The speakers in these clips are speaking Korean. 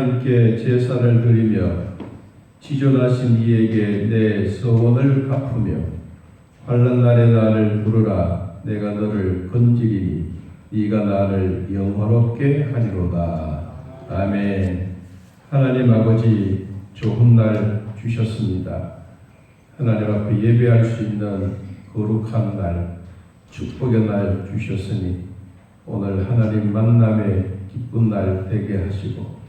하나님께 제사를 드리며 지존하신 이에게 내 서원을 갚으며 환난 날에 나를 부르라. 내가 너를 건지리니 네가 나를 영화롭게 하리로다. 아멘. 하나님 아버지, 좋은 날 주셨습니다. 하나님 앞에 예배할 수 있는 거룩한 날, 축복의 날 주셨으니 오늘 하나님 만남의 기쁜 날 되게 하시고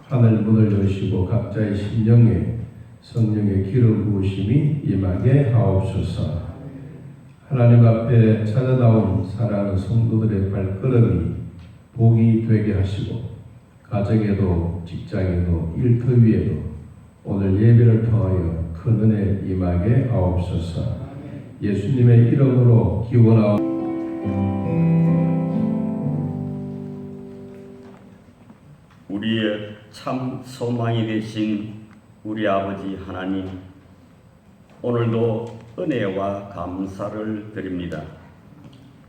하늘 문을 여시고 각자의 심령에 성령의 기름 부으심이 임하게 하옵소서. 하나님 앞에 찾아 나온 사랑하는 성도들의 발걸음이 복이 되게 하시고 가정에도 직장에도 일터위에도 오늘 예배를 통하여 큰 은혜 임하게 하옵소서. 예수님의 이름으로 기원하옵소서. 우리의 참 소망이 되신 우리 아버지 하나님, 오늘도 은혜와 감사를 드립니다.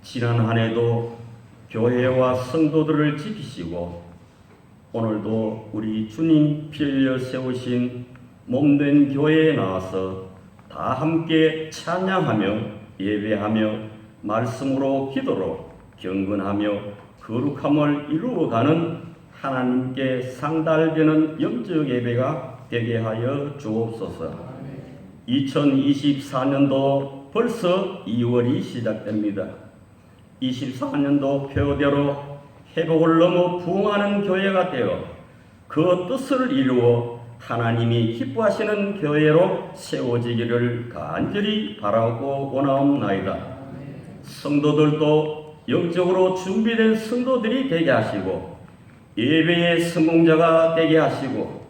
지난 한 해도 교회와 성도들을 지키시고 오늘도 우리 주님 피 흘려 세우신 몸된 교회에 나와서 다 함께 찬양하며 예배하며 말씀으로 기도로 경건하며 거룩함을 이루어가는 하나님께 상달되는 영적 예배가 되게 하여 주옵소서. 2024년도 벌써 2월이 시작됩니다. 24년도 표대로 회복을 넘어 부흥하는 교회가 되어 그 뜻을 이루어 하나님이 기뻐하시는 교회로 세워지기를 간절히 바라고 원하옵나이다. 성도들도 영적으로 준비된 성도들이 되게 하시고 예배의 성공자가 되게 하시고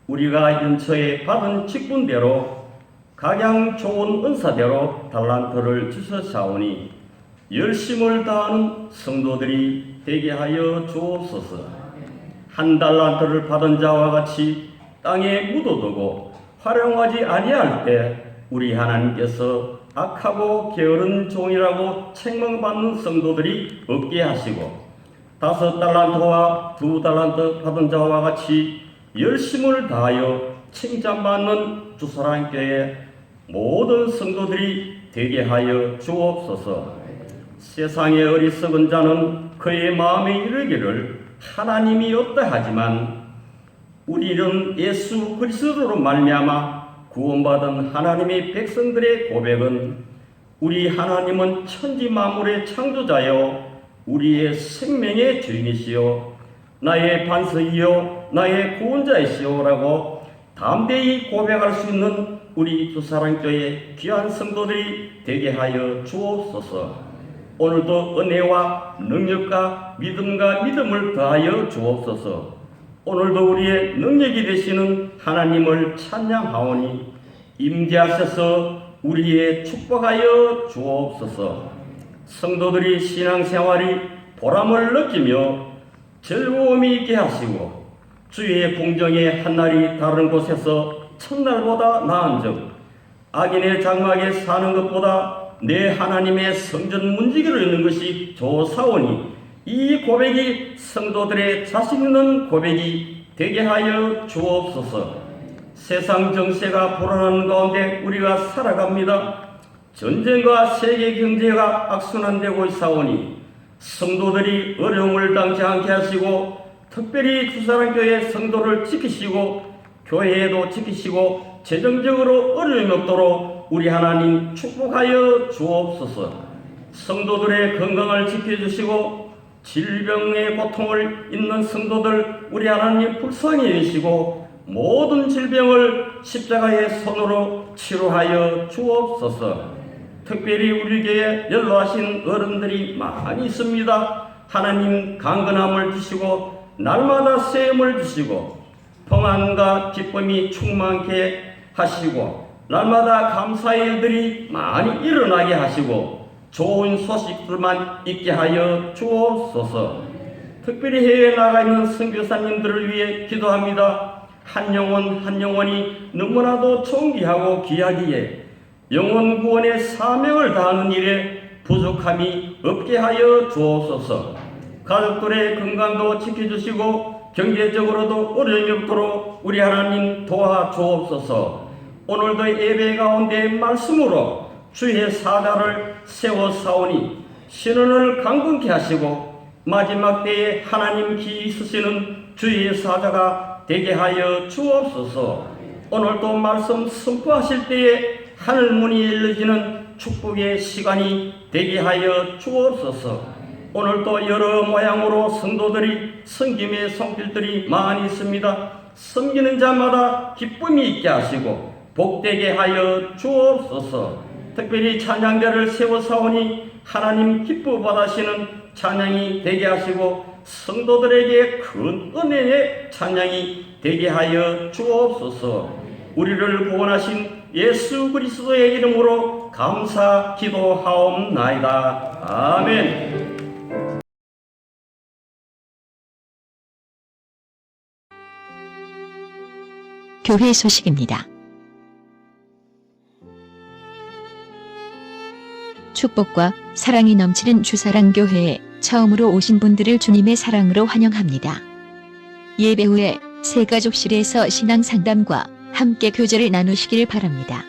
우리가 연초에 받은 직분대로 각양 좋은 은사대로 달란트를 주셨사오니 열심을 다하는 성도들이 되게 하여 주옵소서. 한 달란트를 받은 자와 같이 땅에 묻어두고 활용하지 아니할 때 우리 하나님께서 악하고 게으른 종이라고 책망받는 성도들이 없게 하시고 5달란트와 2달란트 받은 자와 같이 열심을 다하여 칭찬받는 주사랑교회 모든 성도들이 되게 하여 주옵소서. 세상의 어리석은 자는 그의 마음에 이르기를 하나님이 없다 하지만 우리는 예수 그리스도로 말미암아 구원받은 하나님의 백성들의 고백은 우리 하나님은 천지 만물의 창조자요 우리의 생명의 주인이시요 나의 반석이요 나의 구원자이시오라고 담대히 고백할 수 있는 우리 주사랑교회 귀한 성도들이 되게 하여 주옵소서. 오늘도 은혜와 능력과 믿음을 더하여 주옵소서. 오늘도 우리의 능력이 되시는 하나님을 찬양하오니 임재하셔서 우리의 축복하여 주옵소서. 성도들이 신앙생활이 보람을 느끼며 즐거움이 있게 하시고 주의 공정의 한날이 다른 곳에서 첫날보다 나은즉 악인의 장막에 사는 것보다 내 하나님의 성전 문지기로 있는 것이 좋사오니 이 고백이 성도들의 자신 있는 고백이 되게 하여 주옵소서. 세상 정세가 불안한 가운데 우리가 살아갑니다. 전쟁과 세계 경제가 악순환되고 있사오니 성도들이 어려움을 당치 않게 하시고 특별히 주사랑교회 성도를 지키시고 교회에도 지키시고 재정적으로 어려움이 없도록 우리 하나님 축복하여 주옵소서. 성도들의 건강을 지켜주시고 질병의 고통을 잊는 성도들 우리 하나님 불쌍히 여기시고 모든 질병을 십자가의 손으로 치료하여 주옵소서. 특별히 우리 교회에 연로하신 어른들이 많이 있습니다. 하나님 강건함을 주시고 날마다 세움을 주시고 평안과 기쁨이 충만케 하시고 날마다 감사의 일들이 많이 일어나게 하시고 좋은 소식들만 있게 하여 주옵소서. 특별히 해외에 나가 있는 선교사님들을 위해 기도합니다. 한 영혼 한 영혼이 너무나도 존귀하고 귀하기에 영혼 구원의 사명을 다하는 일에 부족함이 없게 하여 주옵소서. 가족들의 건강도 지켜주시고 경제적으로도 어려움이 없도록 우리 하나님 도와주옵소서. 오늘도 예배 가운데 말씀으로 주의 사자를 세워 사오니 신원을 강건케 하시고 마지막 때에 하나님 기 있으시는 주의 사자가 되게 하여 주옵소서. 오늘도 말씀 선포하실 때에 하늘문이 열려지는 축복의 시간이 되게 하여 주옵소서. 오늘도 여러 모양으로 성도들이 섬김의 손길들이 많이 있습니다. 섬기는 자마다 기쁨이 있게 하시고 복되게 하여 주옵소서. 특별히 찬양대를 세워 사오니 하나님 기뻐 받으시는 찬양이 되게 하시고 성도들에게 큰 은혜의 찬양이 되게 하여 주옵소서. 우리를 구원하신 예수 그리스도의 이름으로 감사 기도하옵나이다. 아멘. 교회 소식입니다. 축복과 사랑이 넘치는 주사랑교회에 처음으로 오신 분들을 주님의 사랑으로 환영합니다. 예배 후에 새가족실에서 신앙 상담과 함께 교제를 나누시길 바랍니다.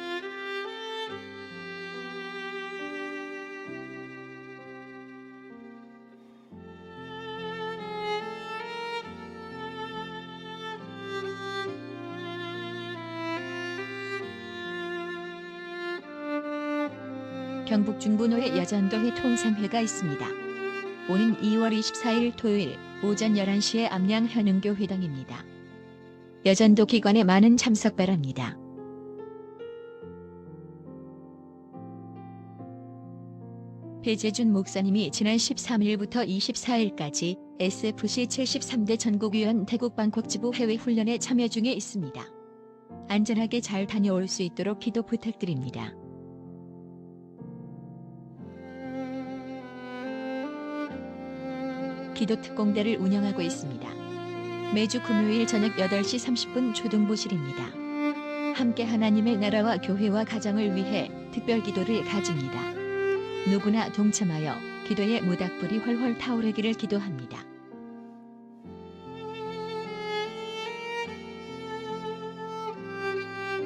경북 중부노회 여전도회 통상회가 있습니다. 오는 2월 24일 토요일 오전 11시에 암양 현흥교회당입니다. 여전도 기관에 많은 참석 바랍니다. 배재준 목사님이 지난 13일부터 24일까지 SFC 73대 전국위원 태국 방콕 지부 해외 훈련에 참여 중에 있습니다. 안전하게 잘 다녀올 수 있도록 기도 부탁드립니다. 기도 특공대를 운영하고 있습니다. 매주 금요일 저녁 8시 30분 초등부실입니다. 함께 하나님의 나라와 교회와 가정을 위해 특별 기도를 가집니다. 누구나 동참하여 기도의 모닥불이 훨훨 타오르기를 기도합니다.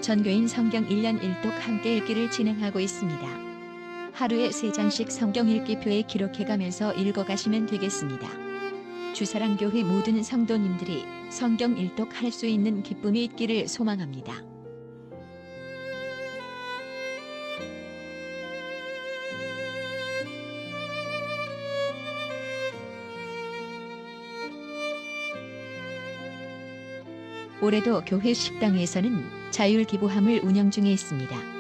전교인 성경 1년 1독 함께 읽기를 진행하고 있습니다. 하루에 3장씩 성경 읽기표에 기록해가면서 읽어가시면 되겠습니다. 주사랑교회 모든 성도님들이 성경 1독 할 수 있는 기쁨이 있기를 소망합니다. 올해도 교회 식당에서는 자율기부함을 운영 중에 있습니다.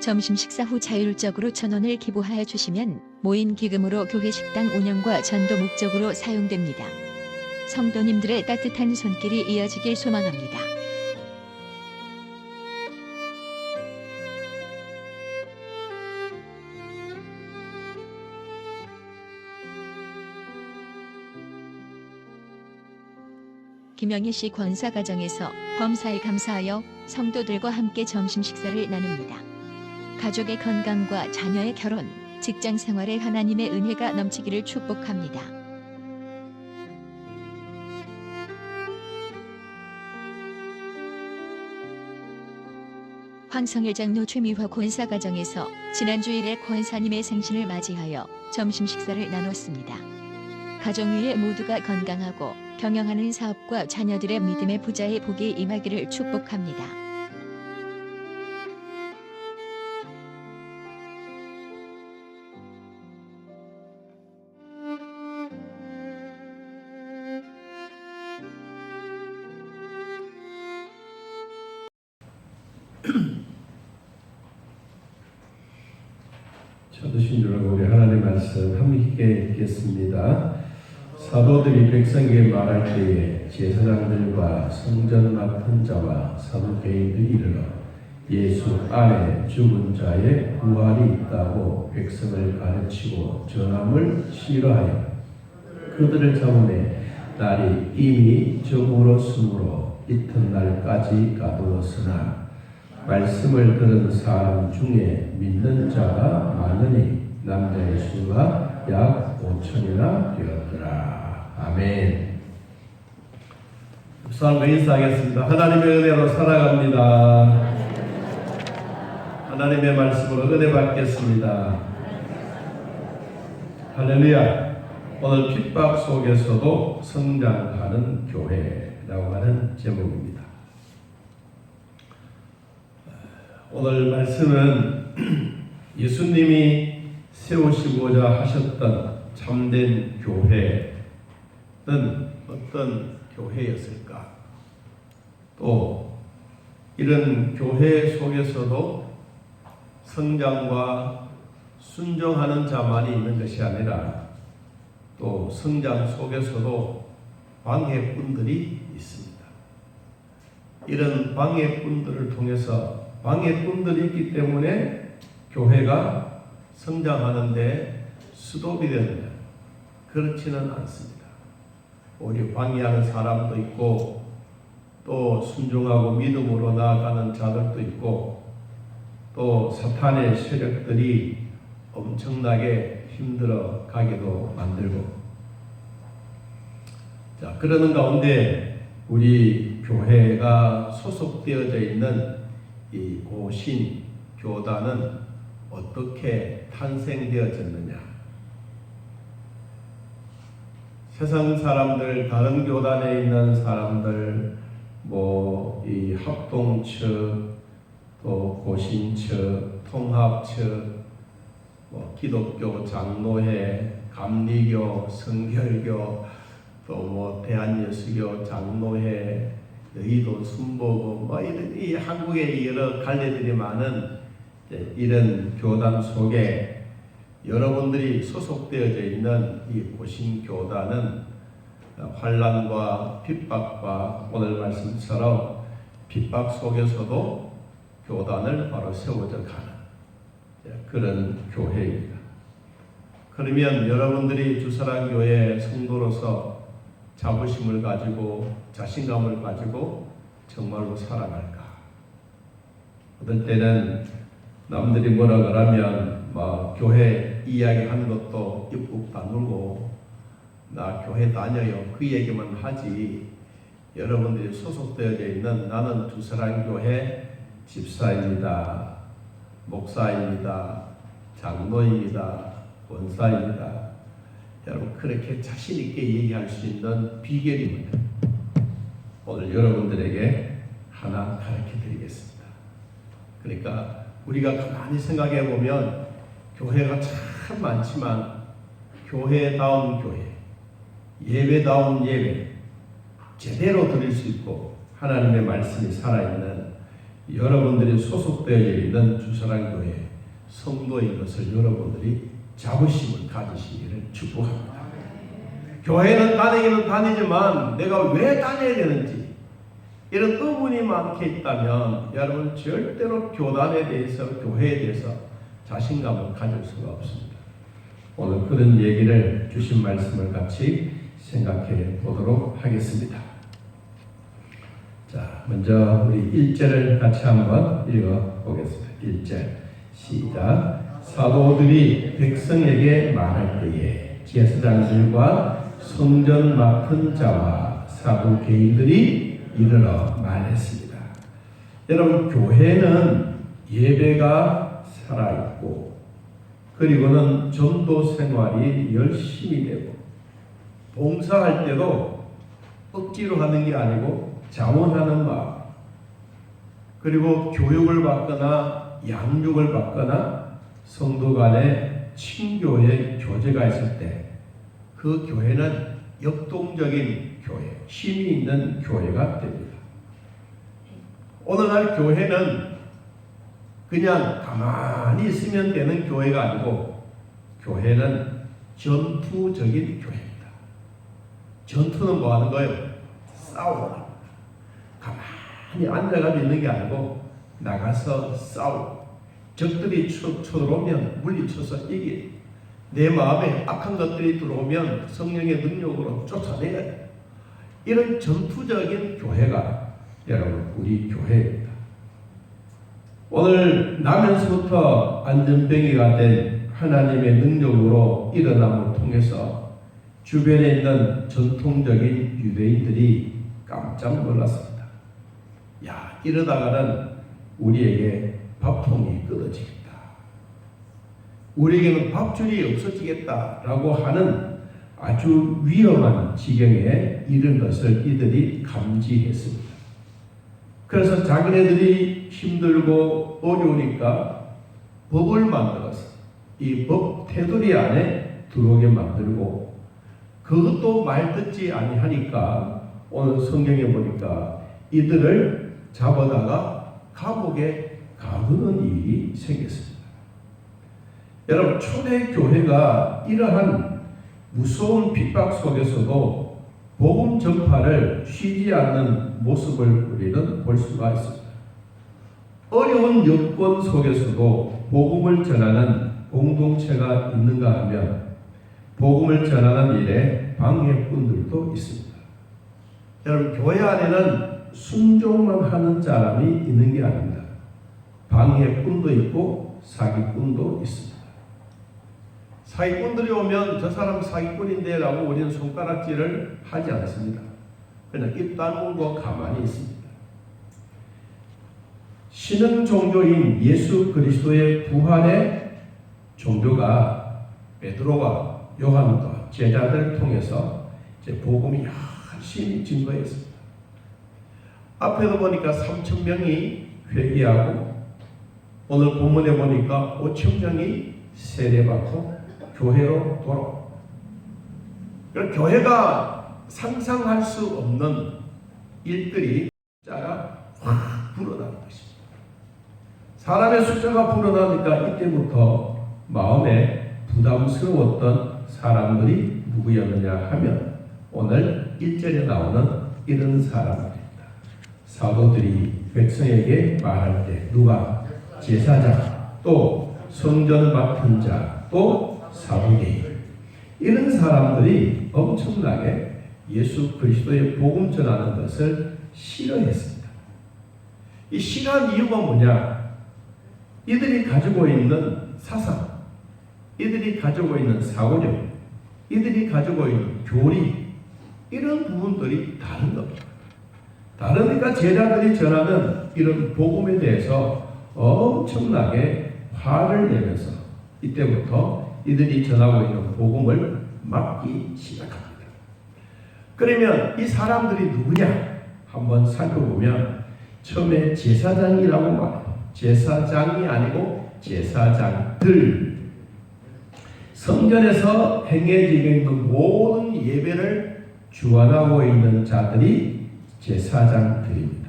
점심 식사 후 자율적으로 1,000원을 기부하여 주시면 모인 기금으로 교회 식당 운영과 전도 목적으로 사용됩니다. 성도님들의 따뜻한 손길이 이어지길 소망합니다. 김영희씨 권사가정에서 범사에 감사하여 성도들과 함께 점심 식사를 나눕니다. 가족의 건강과 자녀의 결혼, 직장 생활에 하나님의 은혜가 넘치기를 축복합니다. 황성일 장로 최미화 권사가정에서 지난주일에 권사님의 생신을 맞이하여 점심 식사를 나눴습니다. 가정 위에 모두가 건강하고 경영하는 사업과 자녀들의 믿음의 부자의 복이 임하기를 축복합니다. 찾으신 줄 알고 우리 하나님 말씀 함께 읽겠습니다. 사도들이 백성에게 말할 때에 제사장들과 성전 맡은 자와 사두개인들이 이르러 예수 안에 죽은 자의 부활이 있다고 백성을 가르치고 전함을 싫어하여 그들을 잡으매 날이 이미 저물었으므로 이튿날까지 가두었으나 말씀을 들은 사람 중에 믿는 자가 많으니 남자의 수가 약 5천이나 되었더라. 아멘. 묵상과 인사하겠습니다. 하나님의 은혜로 살아갑니다. 하나님의 말씀으로 은혜 받겠습니다. 할렐루야. 오늘 핍박 속에서도 성장하는 교회라고 하는 제목입니다. 오늘 말씀은 예수님이 세우시고자 하셨던 참된 교회는 어떤 교회였을까? 또 이런 교회 속에서도 성장과 순종하는 자만이 있는 것이 아니라 또 성장 속에서도 방해꾼들이 있습니다. 이런 방해꾼들을 통해서 방해꾼들이 있기 때문에 교회가 성장하는데 수도비 되느냐? 그렇지는 않습니다. 오히려 방해하는 사람도 있고 또 순종하고 믿음으로 나아가는 자들도 있고 또 사탄의 세력들이 엄청나게 힘들어 가게도 만들고, 자, 그러는 가운데 우리 교회가 소속되어져 있는 이 고신 교단은 어떻게 탄생되어졌느냐? 세상 사람들, 다른 교단에 있는 사람들, 이 합동측, 또 고신측, 통합측, 기독교 장로회, 감리교, 성결교, 또 대한예수교 장로회, 여의도 순복음, 이런 이 한국의 여러 갈래들이 많은 이런 교단 속에 여러분들이 소속되어져 있는 이 고신 교단은 환난과 핍박과 오늘 말씀처럼 핍박 속에서도 교단을 바로 세워져 가는 그런 교회입니다. 그러면 여러분들이 주사랑교회 성도로서 자부심을 가지고 자신감을 가지고 정말로 살아갈까? 어떨 때는 남들이 뭐라 그러면 교회 이야기하는 것도 입국 다물고 나 교회 다녀요 그 얘기만 하지, 여러분들이 소속되어져 있는 나는 주사랑교회 집사입니다, 목사입니다, 장로입니다, 원사입니다, 여러분 그렇게 자신 있게 얘기할 수 있는 비결이 뭐냐? 오늘 여러분들에게 하나 가르쳐 드리겠습니다. 그러니까 우리가 가만히 생각해 보면 교회가 참 많지만 교회다운 교회, 예배다운 예배, 제대로 드릴 수 있고 하나님의 말씀이 살아있는 여러분들이 소속되어 있는 주사랑교회 성도인 것을 여러분들이 자부심을 가지시기를 축복합니다. 교회는 다니기는 다니지만 내가 왜 다녀야 되는지 이런 의문이 많게 있다면 여러분 절대로 교단에 대해서, 교회에 대해서 자신감을 가질 수가 없습니다. 오늘 그런 얘기를 주신 말씀을 같이 생각해 보도록 하겠습니다. 자, 먼저 우리 1절을 같이 한번 읽어 보겠습니다. 1절 시작. 사도들이 백성에게 말할 때에 제사장들과 성전 맡은 자와 사두개인들이 이르러 말했습니다. 여러분, 교회는 예배가 살아있고 그리고는 전도 생활이 열심히 되고 봉사할 때도 억지로 하는 게 아니고 자원하는 마음, 그리고 교육을 받거나 양육을 받거나 성도 간에 친교의 교제가 있을 때 그 교회는 역동적인 교회, 힘이 있는 교회가 됩니다. 오늘날 교회는 그냥 가만히 있으면 되는 교회가 아니고 교회는 전투적인 교회입니다. 전투는 뭐 하는 거예요? 싸우는. 가만히 앉아가지고 있는 게 아니고 나가서 싸우고, 적들이 쳐들어오면 물리쳐서 이기, 내 마음에 악한 것들이 들어오면 성령의 능력으로 쫓아내야 돼. 이런 전투적인 교회가 여러분 우리 교회입니다. 오늘 나면서부터 안전병이가 된 하나님의 능력으로 일어남을 통해서 주변에 있는 전통적인 유대인들이 깜짝 놀랐습니다. 야, 이러다가는 우리에게 밥통이 끊어지겠다. 우리에게는 밥줄이 없어지겠다라고 하는 아주 위험한 지경에 이른 것을 이들이 감지했습니다. 그래서 자기네들이 힘들고 어려우니까 법을 만들어서 이 법 테두리 안에 들어오게 만들고, 그것도 말 듣지 아니하니까 오늘 성경에 보니까 이들을 잡아다가 감옥에 가두는 일이 생겼습니다. 여러분, 초대교회가 이러한 무서운 핍박 속에서도 복음 전파를 쉬지 않는 모습을 우리는 볼 수가 있습니다. 어려운 여건 속에서도 복음을 전하는 공동체가 있는가 하면 복음을 전하는 일에 방해꾼들도 있습니다. 여러분, 교회 안에는 순종만 하는 사람이 있는 게 아닙니다. 방해꾼도 있고 사기꾼도 있습니다. 사기꾼들이 오면 저 사람 사기꾼인데 라고 우리는 손가락질을 하지 않습니다. 그냥 입 다물고 가만히 있습니다. 신흥 종교인 예수 그리스도의 부활의 종교가 베드로와 요한과 제자들을 통해서 이제 복음이 열심히 증거했습니다. 앞에도 보니까 3,000명이 회개하고, 오늘 본문에 보니까 5,000명이 세례받고 교회로 돌아옵니다. 교회가 상상할 수 없는 일들이 숫자가 확 불어나는 것입니다. 사람의 숫자가 불어나니까 이때부터 마음에 부담스러웠던 사람들이 누구였느냐 하면 오늘 1절에 나오는 이런 사람들입니다. 사도들이 백성에게 말할 때 누가 제사장, 또 성전 맡은 자, 또 사도개인, 이런 사람들이 엄청나게 예수 그리스도의 복음 전하는 것을 싫어했습니다. 이 싫어한 이유가 뭐냐? 이들이 가지고 있는 사상, 이들이 가지고 있는 사고력, 이들이 가지고 있는 교리, 이런 부분들이 다른 겁니다. 다르니까 제자들이 전하는 이런 복음에 대해서 엄청나게 화를 내면서 이때부터 이들이 전하고 있는 복음을 막기 시작합니다. 그러면 이 사람들이 누구냐? 한번 살펴보면 처음에 제사장이라고 말해요. 제사장이 아니고 제사장들. 성전에서 행해지고 있는 모든 예배를 주관하고 있는 자들이 제사장들입니다.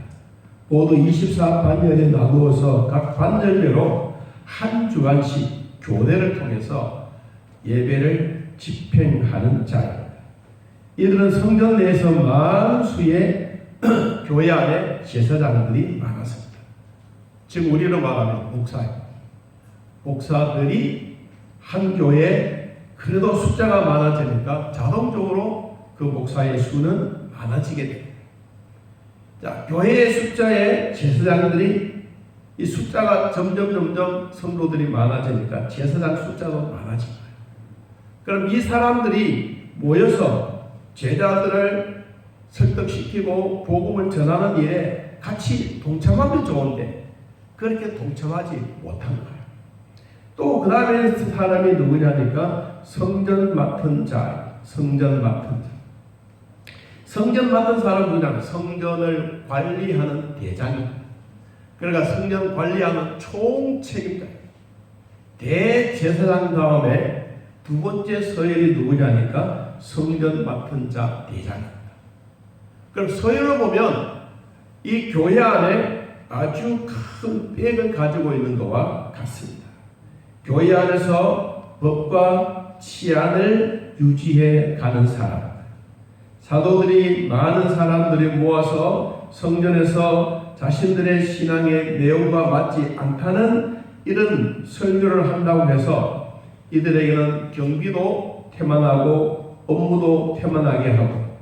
모두 24반열에 나누어서 각 반절대로 한 주간씩 교대를 통해서 예배를 집행하는 자입니다. 이들은 성전 내에서 많은 수의 교회 안에 제사장들이 많았습니다. 지금 우리로 말하면 목사입니다. 목사들이 한 교회에 그래도 숫자가 많아지니까 자동적으로 그 목사의 수는 많아지게 됩니다. 자, 교회의 숫자에 제사장들이 이 숫자가 점점 성도들이 많아지니까 제사장 숫자도 많아진 거예요. 그럼 이 사람들이 모여서 제자들을 설득시키고 복음을 전하는 일에 같이 동참하면 좋은데 그렇게 동참하지 못한 거예요. 또 그 다음에 사람이 누구냐니까 성전 맡은 자, 성전 맡은 자. 성전 맡은 사람 누구냐면 성전을 관리하는 대장입니다. 그러니까 성전 관리하는 총책임자. 대제사장 다음에 두 번째 서열이 누구냐니까 성전 맡은 자 대장입니다. 그럼 서열을 보면 이 교회 안에 아주 큰 빽을 가지고 있는 것과 같습니다. 교회 안에서 법과 치안을 유지해 가는 사람, 사도들이 많은 사람들이 모아서 성전에서 자신들의 신앙의 내용과 맞지 않다는 이런 설교를 한다고 해서 이들에게는 경비도 태만하고 업무도 태만하게 하고,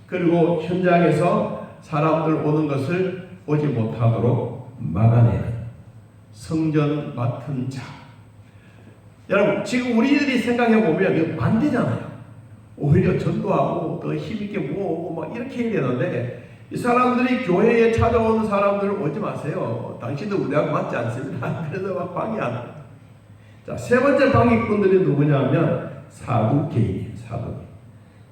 그리고 현장에서 사람들 오는 것을 오지 못하도록 막아내는 성전 맡은 자. 여러분, 지금 우리들이 생각해 보면 이거 반대잖아요. 오히려 전도하고 더 힘있게 모으고 막 이렇게 해야 되는데 이 사람들이 교회에 찾아오는 사람들을 오지 마세요. 당신도 우리하고 맞지 않습니다. 그래서 막 방해하는. 자, 세 번째 방해꾼들이 누구냐면 사두개인.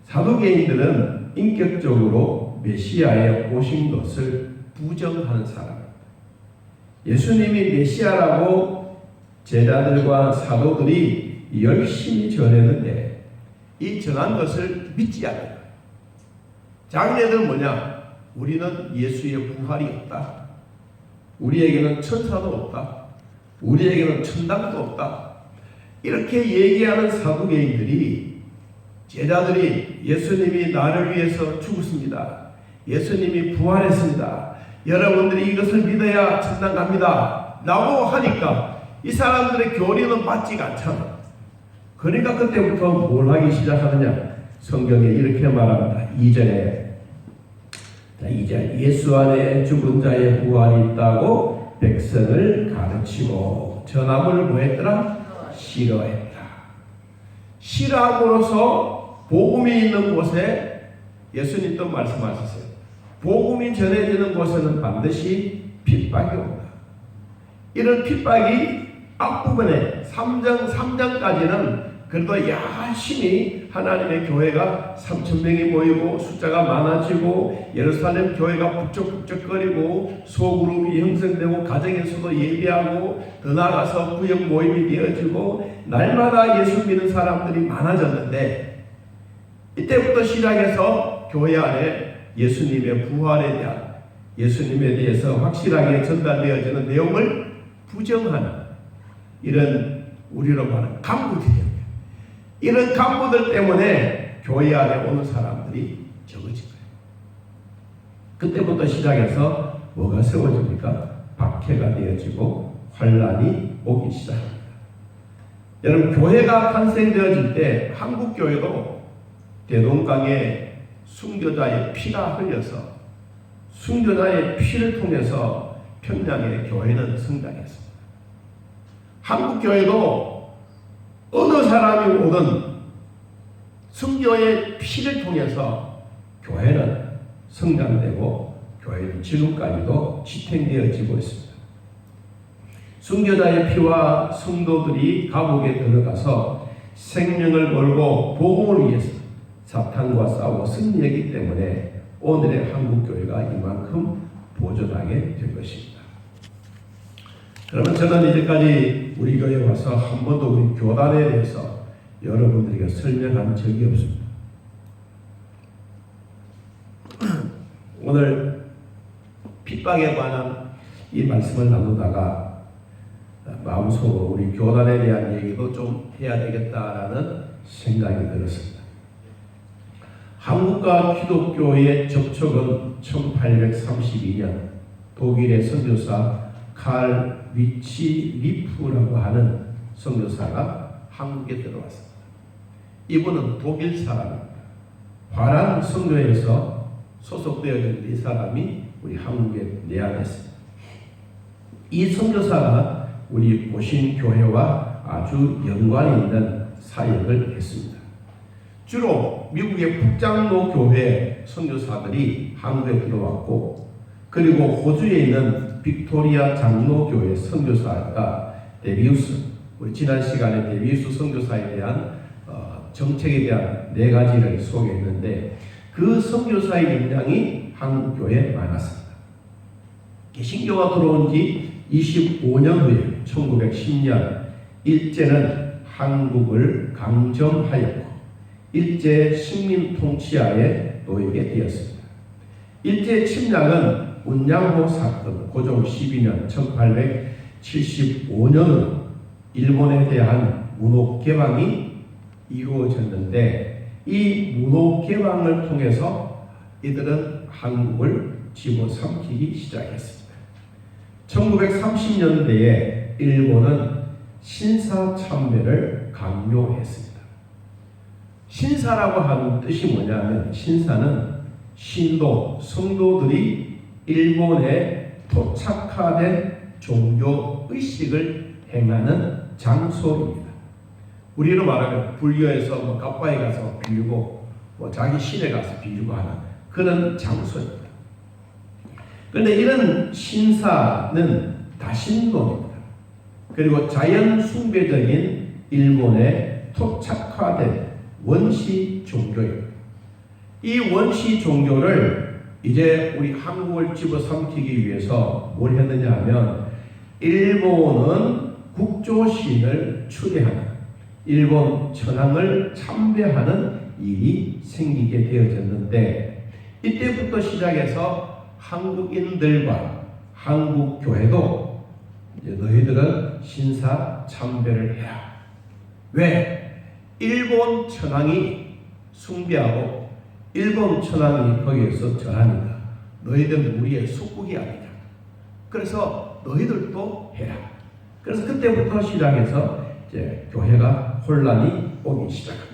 사두개인들은 인격적으로 메시아에 오신 것을 부정하는 사람입니다. 예수님이 메시아라고 제자들과 사도들이 열심히 전했는데 이 전한 것을 믿지 않아요. 자기네들은 뭐냐? 우리는 예수의 부활이 없다. 우리에게는 천사도 없다. 우리에게는 천당도 없다. 이렇게 얘기하는 사두개인들이 제자들이 예수님이 나를 위해서 죽었습니다. 예수님이 부활했습니다. 여러분들이 이것을 믿어야 천당 갑니다. 라고 하니까 이 사람들의 교리는 맞지가 않잖아. 그러니까 그때부터 뭘 하기 시작하느냐. 성경에 이렇게 말합니다. 2절에 이제 예수 안에 죽은 자의 부활이 있다고 백성을 가르치고 전함을 뭐했더라? 싫어했다. 싫어함으로써 복음이 있는 곳에 예수님도 말씀하셨어요. 복음이 전해지는 곳에는 반드시 핍박이 온다. 이런 핍박이 앞부분에 3장까지는 그래도 열심히 하나님의 교회가 3,000명이 모이고 숫자가 많아지고 예루살렘 교회가 북적북적거리고 소그룹이 형성되고 가정에서도 예배하고 더 나아가서 구역 모임이 되어지고 날마다 예수 믿는 사람들이 많아졌는데 이때부터 시작해서 교회 안에 예수님의 부활에 대한 예수님에 대해서 확실하게 전달되어지는 내용을 부정하는 이런 우리로 말하는 간부들이에요. 이런 간부들 때문에 교회 안에 오는 사람들이 적어진 거예요. 그때부터 시작해서 뭐가 세워집니까? 박해가 되어지고 환란이 오기 시작합니다. 여러분, 교회가 탄생되어질 때 한국 교회도 대동강에 순교자의 피가 흘려서 순교자의 피를 통해서 평양의 교회는 성장했습니다. 한국 교회도 어느 사람이 오든 순교의 피를 통해서 교회는 성장되고 교회는 지금까지도 지탱되어지고 있습니다. 순교자의 피와 성도들이 감옥에 들어가서 생명을 걸고 복음을 위해서 사탄과 싸우고 승리했기 때문에 오늘의 한국교회가 이만큼 보존하게 된 것입니다. 그러면 저는 이제까지 우리 교회에 와서 한 번도 우리 교단에 대해서 여러분들에게 설명한 적이 없습니다. 오늘 핍박에 관한 이 말씀을 나누다가 마음속으로 우리 교단에 대한 얘기도 좀 해야 되겠다라는 생각이 들었습니다. 한국과 기독교의 접촉은 1832년 독일의 선교사 칼 위치 리프라고 하는 선교사가 한국에 들어왔습니다. 이분은 독일 사람입니다. 화란 선교에서 소속되어진 이 사람이 우리 한국에 내한했습니다. 이 선교사가 우리 보신교회와 아주 연관이 있는 사역을 했습니다. 주로 미국의 북장로 교회 선교사들이 한국에 들어왔고, 그리고 호주에 있는 빅토리아 장로교회 선교사가 데비우스, 우리 지난 시간에 데비우스 선교사에 대한 정책에 대한 4가지를 소개했는데 그 선교사의 영향이 한국교회에 많았습니다. 개신교가 들어온 지 25년 후에 1910년 일제는 한국을 강점하였고 일제 식민 통치하에 놓이게 되었습니다. 일제 침략은 운양호 사건 고종 12년 1875년으로 일본에 대한 문호개방이 이루어졌는데 이 문호개방을 통해서 이들은 한국을 집어삼키기 시작했습니다. 1930년대에 일본은 신사참배를 강요했습니다. 신사라고 하는 뜻이 뭐냐면 신사는 신도, 성도들이 일본에 토착화된 종교의식을 행하는 장소입니다. 우리로 말하면 불교에서 뭐 갑바에 가서 빌고 뭐 자기 신에 가서 빌고 하는 그런 장소입니다. 그런데 이런 신사는 다신론입니다. 그리고 자연 숭배적인 일본의 토착화된 원시 종교입니다. 이 원시 종교를 이제 우리 한국을 집어삼키기 위해서 뭘 했느냐 하면 일본은 국조신을 추대하는 일본 천황을 참배하는 일이 생기게 되어졌는데 이때부터 시작해서 한국인들과 한국교회도 이제 너희들은 신사 참배를 해라. 왜? 일본 천황이 숭배하고 일본 천황이 거기에서 절하니까 너희들은 우리의 속국이 아니냐. 그래서 너희들도 해라. 그래서 그때부터 시작해서 이제 교회가 혼란이 오기 시작합니다.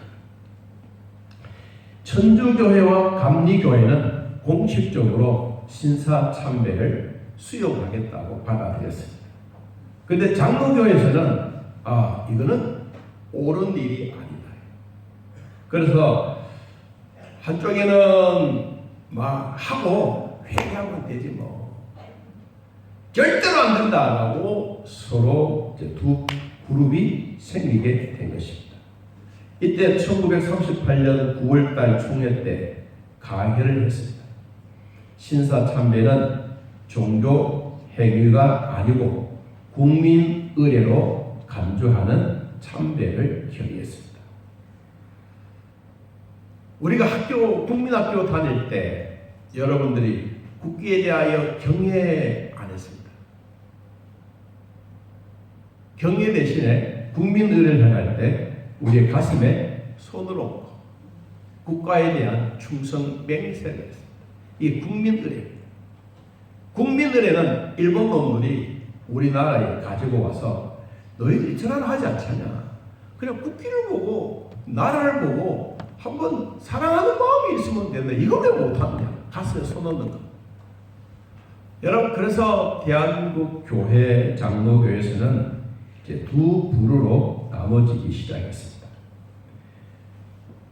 천주교회와 감리교회는 공식적으로 신사 참배를 수용하겠다고 받아들였습니다. 그런데 장로교에서는 이거는 옳은 일이 아니다. 그래서 한쪽에는 막 하고 회개하면 되지 뭐 절대로 안 된다라고 서로 이제 두 그룹이 생기게 된 것입니다. 이때 1938년 9월달 총회 때 가결을 했습니다. 신사 참배는 종교 행위가 아니고 국민 의례로 간주하는 참배를 결의했습니다. 우리가 국민학교 다닐 때 여러분들이 국기에 대하여 경애 안 했습니다. 경애 대신에 국민 의례를 행할 때 우리의 가슴에 손을 얹고 국가에 대한 충성 맹세를 했습니다. 이 국민 의례. 국민 의례는 일본 놈들이 우리나라에 가지고 와서 너희들이 전화를 하지 않잖냐. 그냥 국기를 보고 나라를 보고 한번 사랑하는 마음이 있으면 된다. 이걸 왜 못하느냐. 가슴에 손 얹는 거. 여러분 그래서 대한민국 교회 장로교회에서는 이제 두 부류로 나눠지기 시작했습니다.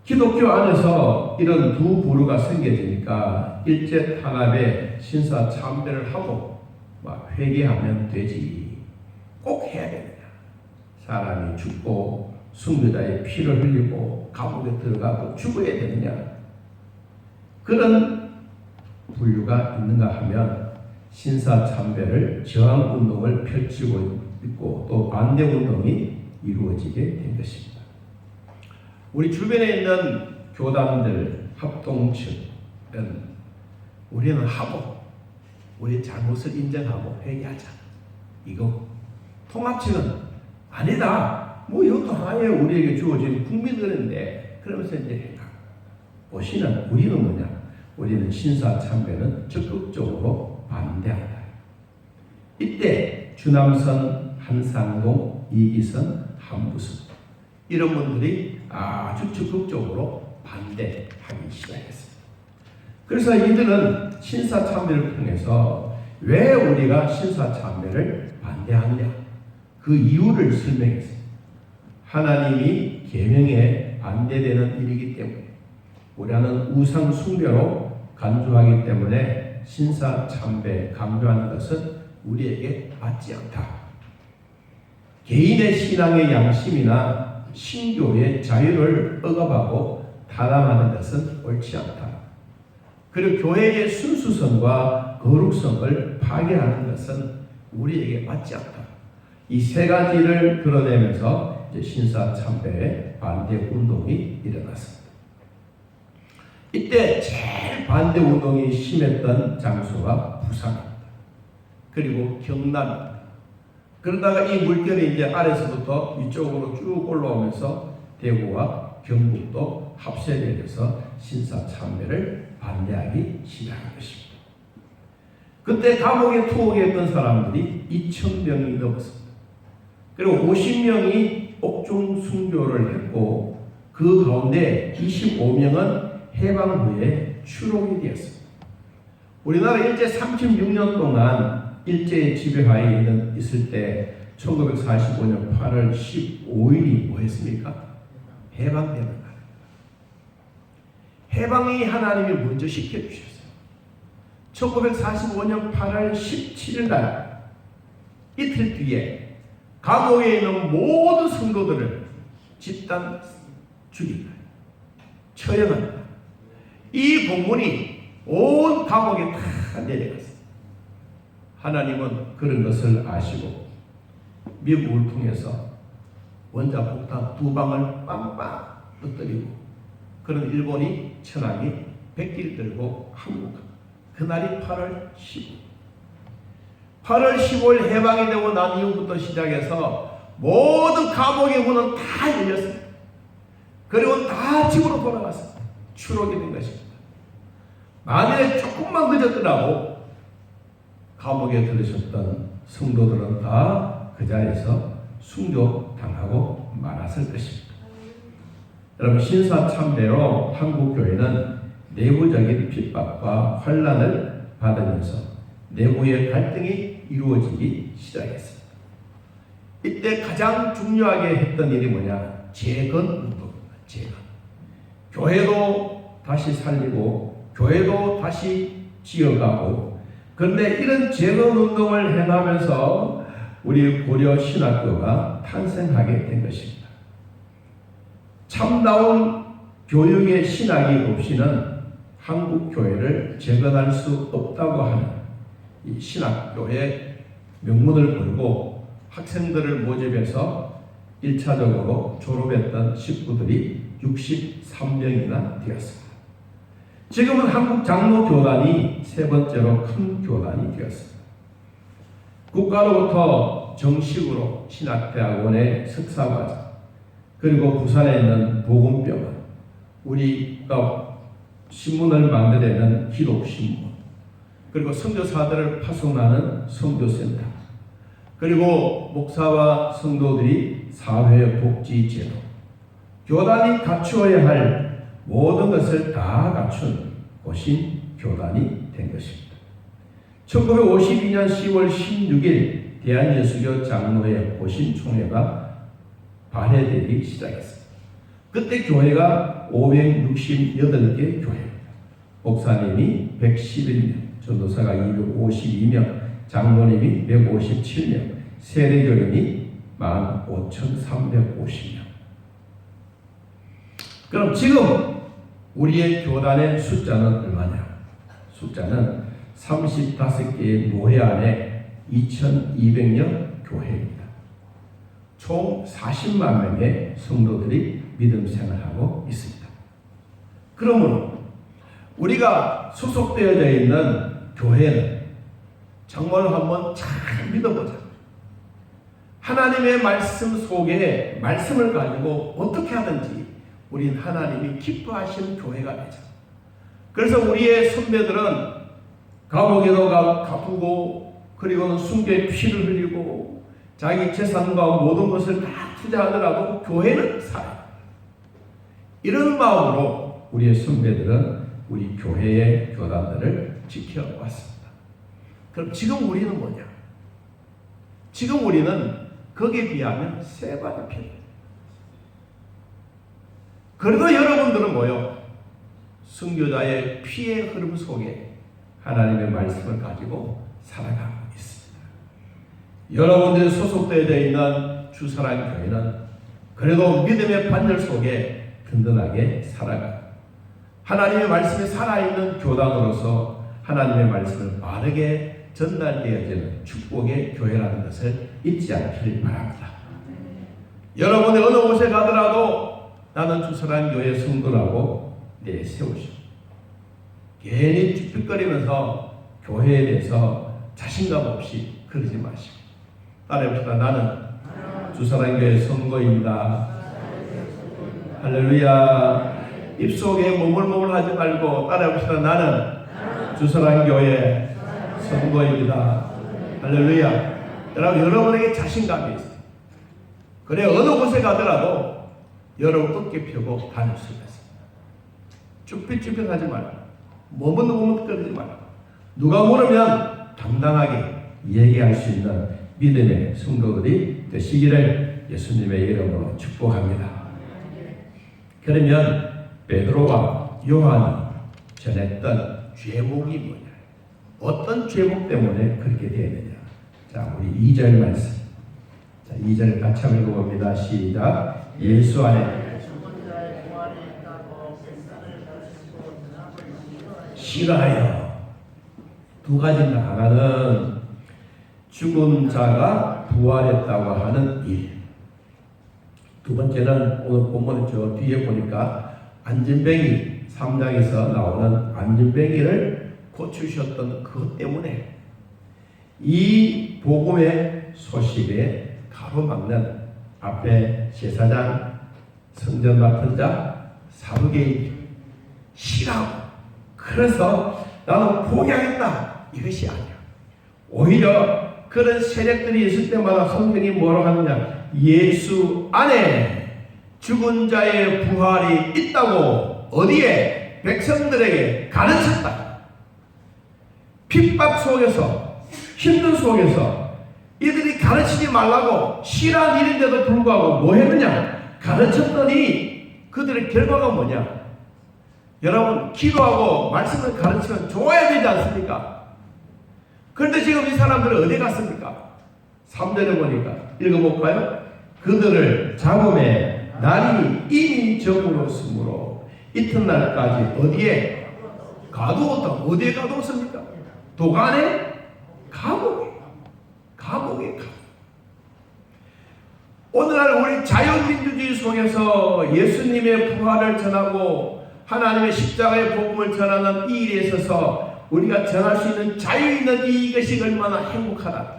기독교 안에서 이런 두 부류가 생겨지니까 일제 탄압에 신사 참배를 하고 막 회개하면 되지. 꼭 해야 되느냐. 사람이 죽고 숭배자의 피를 흘리고 감옥에 들어가고 죽어야 되느냐. 그런 분류가 있는가 하면 신사 참배를 저항 운동을 펼치고 있고 또 반대 운동이 이루어지게 된 것입니다. 우리 주변에 있는 교단들 합동층은 우리는 하고 우리 잘못을 인정하고 회개하자. 이거 통합층은 아니다. 뭐 이것도 하나의 우리에게 주어진 국민들인데 그러면서 이제 보시는 우리는 뭐냐? 우리는 신사 참배는 적극적으로 반대한다. 이때 주남선, 한상동, 이기선, 한부선 이런 분들이 아주 적극적으로 반대하기 시작했습니다. 그래서 이들은 신사 참배를 통해서 왜 우리가 신사 참배를 반대하느냐 그 이유를 설명했습니다. 하나님이 계명에 반대되는 일이기 때문에 우리는 우상 숭배로 간주하기 때문에 신사 참배 강조하는 것은 우리에게 맞지 않다. 개인의 신앙의 양심이나 신교의 자유를 억압하고 타담하는 것은 옳지 않다. 그리고 교회의 순수성과 거룩성을 파괴하는 것은 우리에게 맞지 않다. 이 세 가지를 드러내면서 이제 신사 참배의 반대 운동이 일어났습니다. 이때 제일 반대 운동이 심했던 장소가 부산입니다. 그리고 경남입니다. 그러다가 이 물결이 이제 아래서부터 위쪽으로 쭉 올라오면서 대구와 경북도 합세되어서 신사 참배를 반대하기 시작한 것입니다. 그때 감옥에 투옥했던 사람들이 2,000명이 넘었습니다. 그리고 50명이 옥중 순교를 했고 그 가운데 25명은 해방 후에 추록이 되었습니다. 우리나라 일제 36년 동안 일제의 지배하에 있을 때 1945년 8월 15일이 뭐였습니까? 해방되는 날. 해방이 하나님이 먼저 시켜주셨어요. 1945년 8월 17일 날 이틀 뒤에 감옥에 있는 모든 성도들을 집단 죽인다. 처형한다. 이 공문이 온 감옥에 다 내려갔습니다. 하나님은 그런 것을 아시고 미국을 통해서 원자폭탄 2방을 빵빵 터뜨리고 그런 일본이 천황이 백기를 들고 항복합니다. 그날이 8월 15일. 8월 15일 해방이 되고 난 이후부터 시작해서 모든 감옥의 문은 다 열렸습니다. 그리고 다 집으로 돌아갔습니다. 추록이 된 것입니다. 만일에 조금만 늦었더라도 감옥에 들으셨던 성도들은 다 그 자리에서 순교당하고 말았을 것입니다. 여러분, 신사참배로 한국교회는 내부적인 핍박과 환난을 받으면서 내부의 갈등이 이루어지기 시작했습니다. 이때 가장 중요하게 했던 일이 뭐냐? 재건운동입니다. 재건. 교회도 다시 살리고 교회도 다시 지어가고, 그런데 이런 재건운동을 해나가면서 우리 고려 신학교가 탄생하게 된 것입니다. 참다운 교육의 신학이 없이는 한국 교회를 재건할 수 없다고 하는 이 신학교의 명문을 걸고 학생들을 모집해서 1차적으로 졸업했던 식구들이 63명이나 되었습니다. 지금은 한국 장로교단이 세 번째로 큰 교단이 되었습니다. 국가로부터 정식으로 신학대학원의 석사과정, 그리고 부산에 있는 복음병원, 우리가 신문을 만들어내는 기록신문, 그리고 선교사들을 파송하는 선교센터, 그리고 목사와 성도들이 사회복지제도, 교단이 갖추어야 할 모든 것을 다 갖춘 곳인 교단이 된 것입니다. 1952년 10월 16일 대한예수교 장로회 보신총회가 발해되기 시작했습니다. 그때 교회가 568개 교회입니다. 목사님이 111명, 전도사가 252명, 장로님이 157명, 세례교인이 15,350명. 그럼 지금 우리의 교단의 숫자는 얼마냐? 숫자는 35개의 노회 안에 2,200여 교회입니다. 총 40만 명의 성도들이 믿음 생활하고 있습니다. 그러므로 우리가 소속되어져 있는 교회는 정말 한번 잘 믿어보자. 하나님의 말씀 속에 말씀을 가지고 어떻게 하든지 우린 하나님이 기뻐하시는 교회가 되자. 그래서 우리의 선배들은 감옥에도 가두고, 그리고는 순교의 피를 흘리고 자기 재산과 모든 것을 다 투자하더라도 교회는 살아요. 이런 마음으로 우리의 선배들은 우리 교회의 교단들을 지켜왔습니다. 그럼 지금 우리는 뭐냐? 지금 우리는 거기에 비하면 세 발의 편. 그래도 여러분들은 뭐요? 순교자의 피의 흐름 속에 하나님의 말씀을 가지고 살아가고 있습니다. 여러분들이 소속되어 있는 주사랑교회는 그래도 믿음의 반열 속에 든든하게 살아가고 하나님의 말씀이 살아있는 교단으로서 하나님의 말씀을 빠르게 전달되어지는 축복의 교회라는 것을 잊지 않기를 바랍니다. 여러분이 어느 곳에 가더라도 나는 주사랑교회 성도라고 내세우시오. 괜히 쭈뼛거리면서 교회에 대해서 자신감 없이 그러지 마시고 따라해봅시다. 나는 주사랑교회 성도입니다. 할렐루야. 입속에 머물머물하지 말고 따라해봅시다. 나는 주사랑교회 성도입니다. 할렐루야. 여러분에게 자신감이 있어요. 그래 어느 곳에 가더라도 여러분 어깨 펴고 다닐 수가 있습니다. 쭈뼛쭈뼛하지 말고 머뭇머뭇거리지 말고 누가 물으면 당당하게 얘기할 수 있는 믿음의 성도들이 되시기를 예수님의 이름으로 축복합니다. 그러면 베드로와 요한이 전했던 죄목이 뭐냐? 어떤 죄복 때문에 그렇게 되느냐. 자, 우리 2절 말씀. 자, 2절 같이 한번 읽어봅니다. 시작. 예수 안에 싫어요. 두 가지입니다. 하나는 죽은 자가 부활했다고 하는 일. 두 번째는 오늘 본문 저 뒤에 보니까 안진뱅이 3장에서 나오는 안진뱅이를 고치셨던 그것 때문에 이 복음의 소식에 가로막는 앞에 제사장, 성전 맡은 자, 사두개인 싫어하고 그래서 나는 포기하겠다 이것이 아니야. 오히려 그런 세력들이 있을 때마다 성경이 뭐라고 하느냐, 예수 안에 죽은 자의 부활이 있다고 어디에? 백성들에게 가르쳤다. 핍박 속에서, 힘든 속에서 이들이 가르치지 말라고 싫어한 일인데도 불구하고 뭐 했느냐, 가르쳤더니 그들의 결과가 뭐냐. 여러분, 기도하고 말씀을 가르치면 좋아야 되지 않습니까? 그런데 지금 이 사람들은 어디 갔습니까? 3절에 보니까 읽어볼까요? 그들을 잡음에 날이 이미 저물었으므로 이튿날까지 어디에 가두었다. 어디에 가두었습니까? 도간에? 감옥에. 오늘날 우리 자유민주주의 속에서 예수님의 부활을 전하고 하나님의 십자가의 복음을 전하는 이 일에 있어서 우리가 전할 수 있는 자유 있는 이것이 얼마나 행복하다.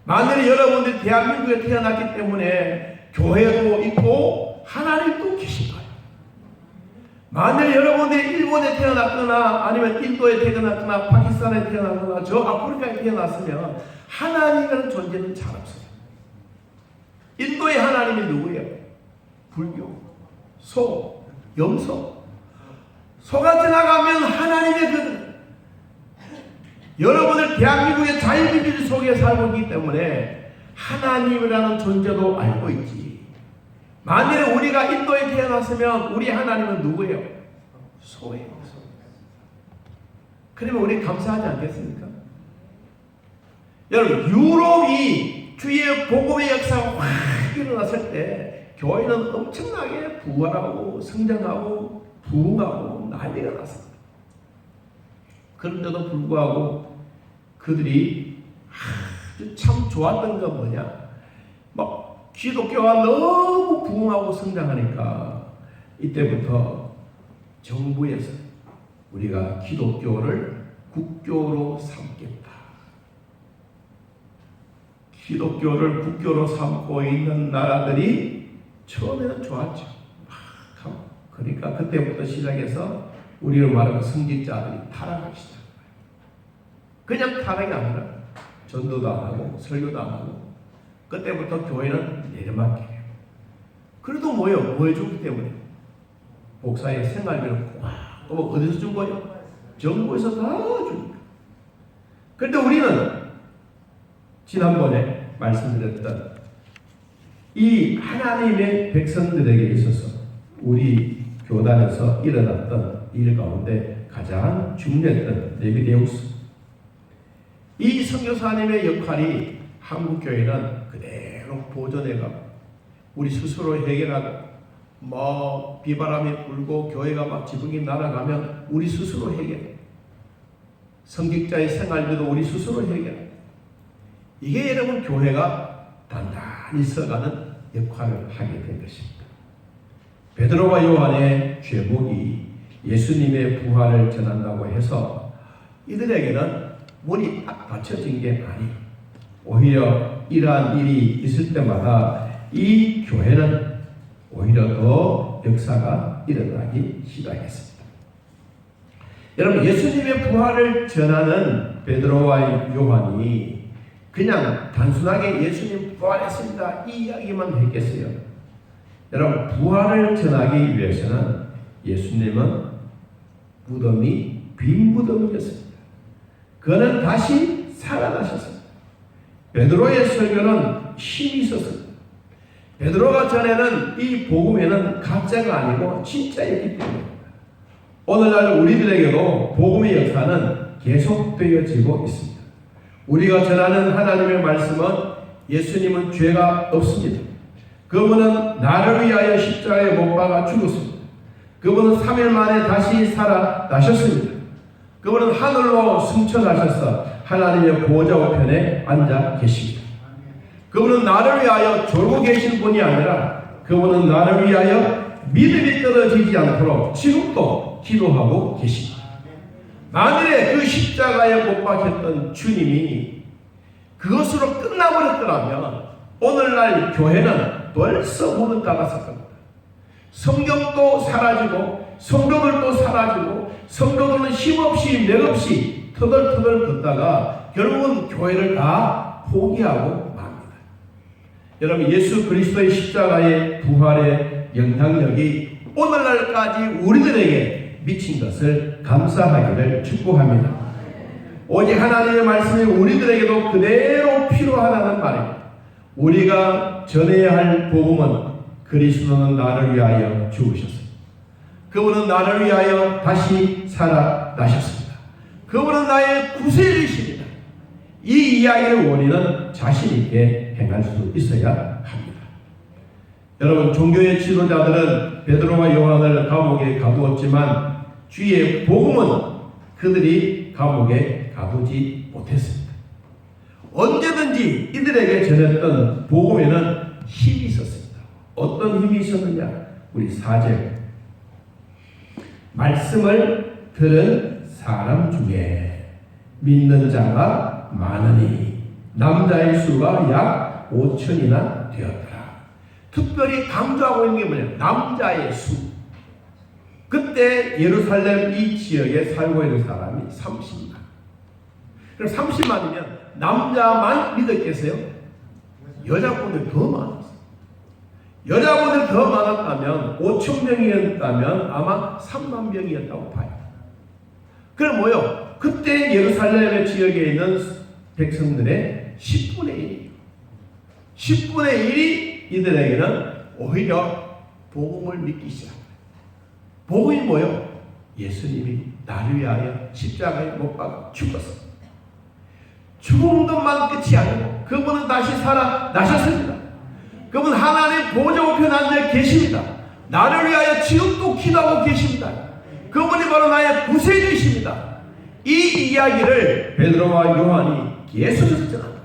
만일에 여러분들이 대한민국에 태어났기 때문에 교회도 있고 하나님도 계신 거예요. 만일 여러분들이 일본에 태어났거나 아니면 인도에 태어났거나 파키스탄에 태어났거나 저 아프리카에 태어났으면 하나님이라는 존재는 잘 없어요. 인도의 하나님이 누구예요? 불교, 소, 염소. 소가 지나가면 하나님의 그들. 여러분들 대한민국의 자유민주주의 속에 살고 있기 때문에 하나님이라는 존재도 알고 있지. 만일에 우리가 인도에 태어났으면 우리 하나님은 누구예요? 소예요. 소. 그러면 우리 감사하지 않겠습니까? 여러분, 유럽이 주의 복음의 역사가 확 일어났을 때 교회는 엄청나게 부활하고 성장하고 부흥하고 난리가 났습니다. 그런데도 불구하고 그들이 아주 참 좋았던 건 뭐냐, 막 기독교가 너무 부흥하고 성장하니까 이때부터 정부에서 우리가 기독교를 국교로 삼겠다. 기독교를 국교로 삼고 있는 나라들이 처음에는 좋았죠. 그러니까 그때부터 시작해서 우리로 말하면 성직자들이 타락하기 시작해요. 그냥 타락이 아니라 전도도 안 하고 설교도 안 하고 그때부터 교회는 내려막혀요. 그래도 뭐예요? 뭐 해주기 때문에 목사의 생활비를 꼭 어디서 준 거예요? 정부에서 다 주니까. 그런데 우리는 지난번에 말씀드렸던 이 하나님의 백성들에게 있어서 우리 교단에서 일어났던 일 가운데 가장 중요했던 레비데우스, 이 선교사님의 역할이 한국교회는 그대로 보존해가고 우리 스스로 해결하고 뭐 비바람이 불고 교회가 막 지붕이 날아가면 우리 스스로 해결해. 성직자의 생활비도 우리 스스로 해결해. 이게 여러분 교회가 단단히 서가는 역할을 하게 된 것입니다. 베드로와 요한의 죄복이 예수님의 부활을 전한다고 해서 이들에게는 문이 딱 닫혀진 게 아니에요. 오히려 이러한 일이 있을 때마다 이 교회는 오히려 더 역사가 일어나기 시작했습니다. 여러분, 예수님의 부활을 전하는 베드로와 요한이 그냥 단순하게 예수님 부활했습니다 이 이야기만 했겠어요? 여러분, 부활을 전하기 위해서는 예수님은 무덤이 빈 무덤이었습니다. 그는 다시 살아나셨습니다. 베드로의 설교는 힘이 있었습니다. 베드로가 전에는 이 복음에는 가짜가 아니고 진짜였기 때문입니다. 오늘날 우리들에게도 복음의 역사는 계속되어지고 있습니다. 우리가 전하는 하나님의 말씀은 예수님은 죄가 없습니다. 그분은 나를 위하여 십자가에 못 박아 죽었습니다. 그분은 3일 만에 다시 살아나셨습니다. 그분은 하늘로 승천하셔서 하나님의 보좌 우편에 앉아 계십니다. 그분은 나를 위하여 졸고 계신 분이 아니라 그분은 나를 위하여 믿음이 떨어지지 않도록 지금도 기도하고 계십니다. 만일에 그 십자가에 못 박혔던 주님이 그것으로 끝나버렸더라면 오늘날 교회는 벌써 문을 닫았을 겁니다. 성경도 사라지고 성도들도 사라지고 성도들은 힘없이 맥없이 터덜터덜 걷다가 결국은 교회를 다 포기하고 맙니다. 여러분, 예수 그리스도의 십자가의 부활의 영향력이 오늘날까지 우리들에게 미친 것을 감사하기를 축복합니다. 오직 하나님의 말씀이 우리들에게도 그대로 필요하다는 말입니다. 우리가 전해야 할 복음은 그리스도는 나를 위하여 죽으셨습니다. 그분은 나를 위하여 다시 살아나셨습니다. 그분은 나의 구세주이십니다. 이 이야기를 우리는 자신 있게 행할 수 있어야 합니다. 여러분, 종교의 지도자들은 베드로와 요한을 감옥에 가두었지만 주의 복음은 그들이 감옥에 가두지 못했습니다. 언제든지 이들에게 전했던 복음에는 힘이 있었습니다. 어떤 힘이 있었느냐? 우리 4절 말씀을 들은 사람 중에 믿는 자가 많으니 남자의 수가 약 5천이나 되었더라. 특별히 강조하고 있는 게 뭐냐? 남자의 수. 그때 예루살렘 이 지역에 살고 있는 사람이 30만. 그럼 30만이면 남자만 믿었겠어요? 여자분들 더 많았어요. 여자분들 더 많았다면 5천 명이었다면 아마 3만 명이었다고 봐요. 그럼 뭐요? 그때 예루살렘 지역에 있는 백성들의 10분의 1이에요. 10분의 1이 이들에게는 오히려 복음을 믿기 시작합니다. 복음이 뭐요? 예수님이 나를 위하여 십자가에 못 박아 죽었습니다. 죽은 것만 끝이 아니고 그분은 다시 살아나셨습니다. 그분 하나님 보좌 우편에 앉아 계십니다. 나를 위하여 지금도 기도하고 계십니다. 그분이 바로 나의 구세주이십니다. 이 이야기를 베드로와 요한이 계속해서 전합니다.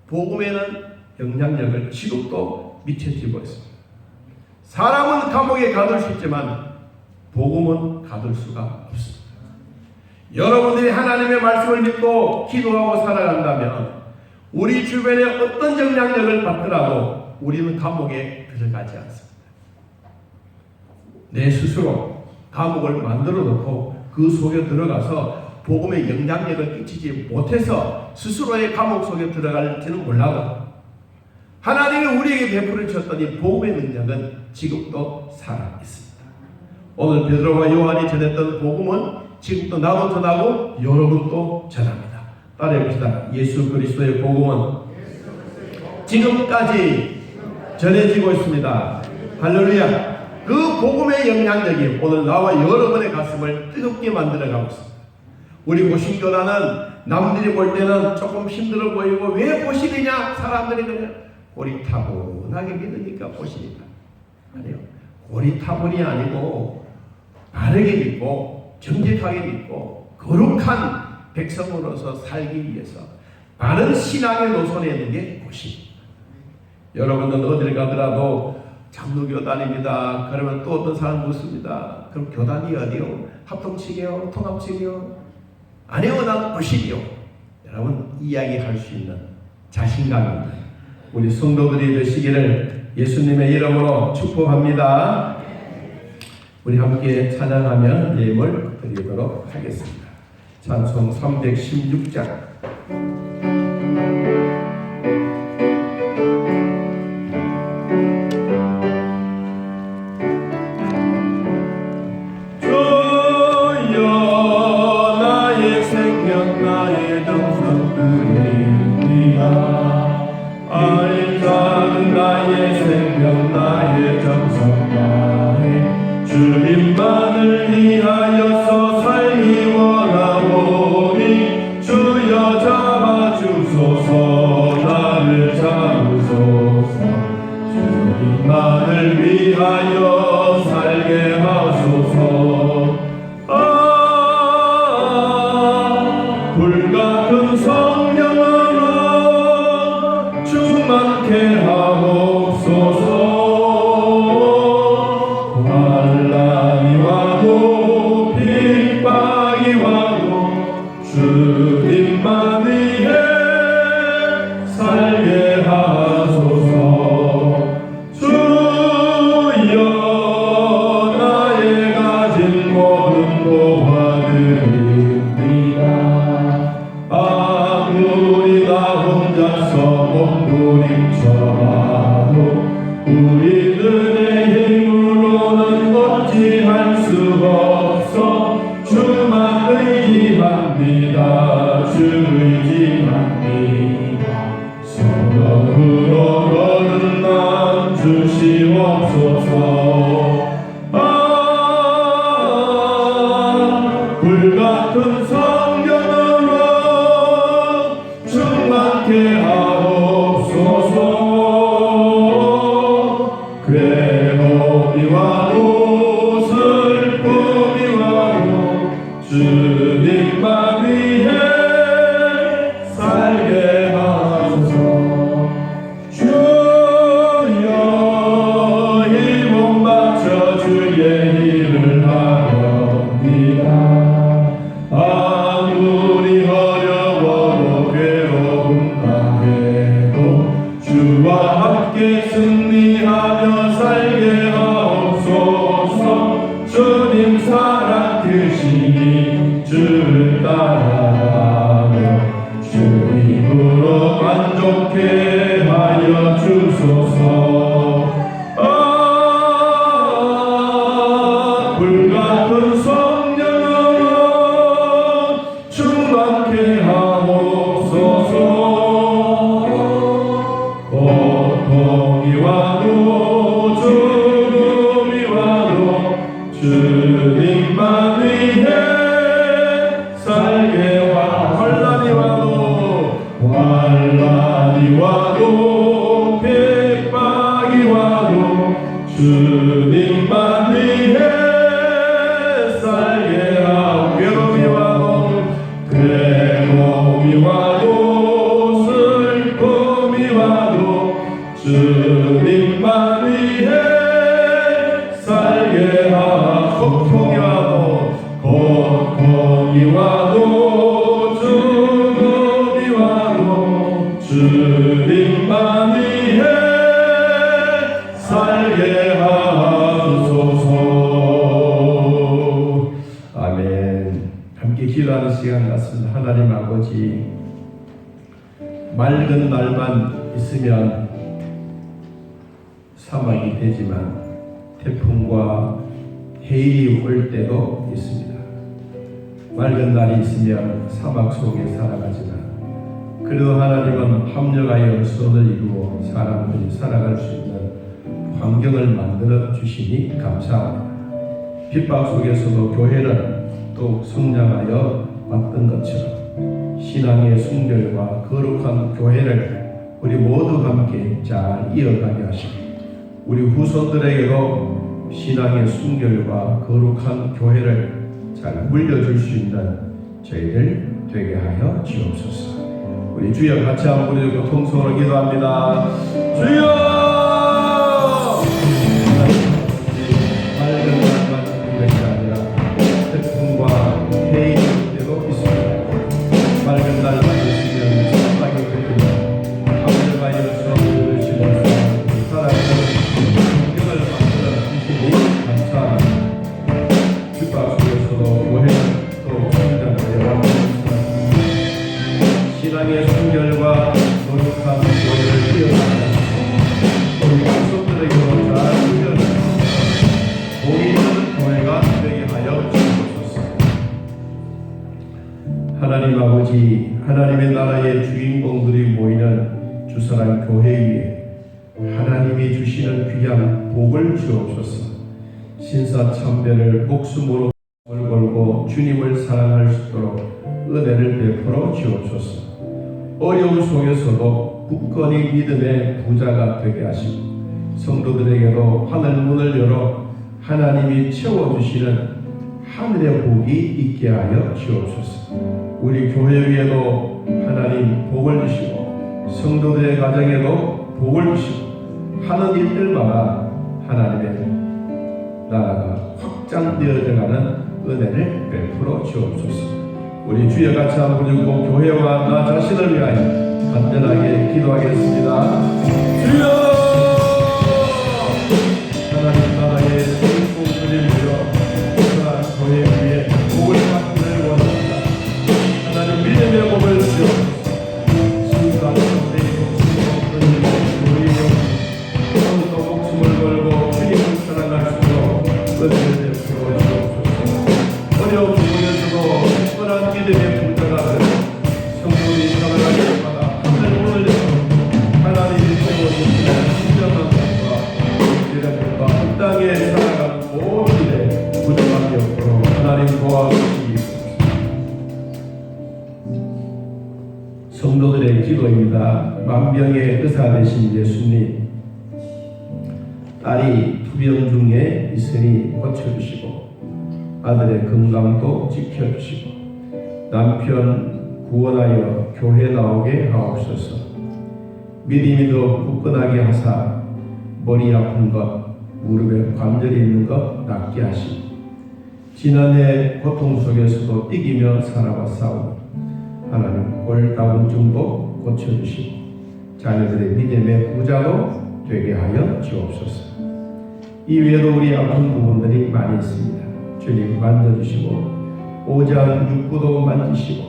복음에는 영향력을 지금도 미쳐지고 있습니다. 사람은 감옥에 가둘 수 있지만 복음은 가둘 수가 없습니다. 여러분들이 하나님의 말씀을 믿고 기도하고 살아간다면 우리 주변에 어떤 영향력을 받더라도 우리는 감옥에 들어가지 않습니다. 내 스스로 감옥을 만들어 놓고 그 속에 들어가서 복음의 영향력을 끼치지 못해서 스스로의 감옥 속에 들어갈지는 몰라도 하나님이 우리에게 베풀어 주셨던 이 복음의 능력은 지금도 살아 있습니다. 오늘 베드로와 요한이 전했던 복음은 지금도 나도 전하고 여러분도 전합니다. 따라해봅시다. 예수 그리스도의 복음은 지금까지 전해지고 있습니다. 할렐루야. 그 복음의 영향력이 오늘 나와 여러분의 가슴을 뜨겁게 만들어가고 있습니다. 우리 고신교단은 남들이 볼 때는 조금 힘들어 보이고 왜 고신이냐? 사람들이 그냥 고리타분하게 믿으니까 고신이다. 아니요. 고리타분이 아니고 바르게 믿고 정직하게 믿고 거룩한 백성으로서 살기 위해서 바른 신앙의 노선에 있는 게 고신입니다. 여러분은 어딜 가더라도 장로교단입니다. 그러면 또 어떤 사람 묻습니다. 그럼 교단이 어디요? 합동치기요? 통합치기요? 아니요, 난 고신이요. 여러분, 이야기할 수 있는 자신감입니다. 우리 성도들이 되시기를 예수님의 이름으로 축복합니다. 우리 함께 찬양하며 예물 드리도록 하겠습니다. 찬송 316장. 주님만을 위하여서 살기 원하오. 충만케 하옵소서. 괴로움이 와도 슬픔이 와도 주님만 위해 살게 하소서. 주여 힘을 바쳐 주의 일을 하렵니다. 아무리 어려워도 괴로움 당해도 주와 함께 승리하며 살게 하옵소서. 주님 사랑 크시니 주를 따라가며 주님으로 만족해 하여 주소서. 불같은 성령으로 충만케 하옵소서. 고통이 와도 죽음이 와도 주님만 위해 살게 환란이 와도 핍박이 와도 주님만 위해 살게 하옵소서. 괴로움이 와도 슬픔이 와도 주님만 위해 살게 하옵소서. 고통이 와도 죽음이 와도 주님만 위해 살게 하소서. 아멘. 함께 기도하는 시간 같습니다. 하나님 아버지, 맑은 날만 있으면 사막이 되지만 태풍과 해일이 올 때도 있습니다. 맑은 날이 있으면 사막 속에 살아가지만 그래도 하나님은 합력하여 선을 이루어 사람들이 살아갈 수 있는 환경을 만들어 주시니 감사합니다. 핍박 속에서도 교회는 또 성장하여 왔던 것처럼 신앙의 순결과 거룩한 교회를 우리 모두 함께 잘 이어가게 하시고 우리 후손들에게도 신앙의 순결과 거룩한 교회를 잘 물려줄 수 있는 저희들 되게 하여 주옵소서. 우리 주여 같이 한번 부르짖고 통성으로 기도합니다. 주여! 맑은 날만 있는 것이 아니라 태풍과 해일 때도 있습니다. 맑은 날만 있으면 사막이 되고 합력하여 선을 이루시는 살아있는 환경을 만들어 주시니 감사합니다. 핍박 속에서도 교회는 또 성장하여 왔습니다. 신앙의 순결과 거룩한 교회를 이어나가는 우리 백성들에게도 잘 물려주시고 복이 있는 교회가 되게 하여 주옵소서. 하나님 아버지, 하나님의 나라의 주인공들이 모이는 주사랑 교회 위에 하나님이 주시는 귀한 복을 주옵소서. 신사참배를 목숨으로 걸고 주님을 사랑할 수 있도록 은혜를 베풀어 주옵소서. 어려움 속에서도 굳건히 믿음의 부자가 되게 하시고 성도들에게도 하늘 문을 열어 하나님이 채워주시는 하늘의 복이 있게 하여 주옵소서. 우리 교회 위에도 하나님 복을 주시고 성도들의 가정에도 복을 주시고 하는 일들마다 하나님의 나라가 확장되어져가는 은혜를 베풀어 주옵소서. 우리 주여 같이 한번 부르고 교회와 나 자신을 위하여 간절하게 기도하겠습니다. 주여! 하나님 나라의 성공들이 모여 그러한 교회 위에 복을 받기를 원합니다. 하나님 믿음의 복을 주옵소서. 신사참배의 목숨을 끊는 우리 또 목숨을 걸고 주님을 사랑할 수 있도록 은혜를 베풀어 주옵소서. 어려움 속에서도 특별한 믿음의 부자가 되어 성도들이 살아가는 때마다 하늘 문을 열어 하나님이 채워 성도들의 기도입니다. 만병의 의사 되신 예수님, 딸이 투병 중에 있으니 고쳐주시고 아들의 건강도 지켜주시고 남편 구원하여 교회 나오게 하옵소서. 믿음이 더 굳건하게 하사 머리 아픈 것, 무릎에 관절이 있는 것 낫게 하시고 지난해 고통 속에서도 이기며 살아왔사오니 하나님 골다공증도 고쳐주시고 자녀들의 믿음의 부자도 되게 하여 주옵소서. 이외에도 우리 아픈 부분들이 많이 있습니다. 주님 만져주시고 오장 육부도 만지시고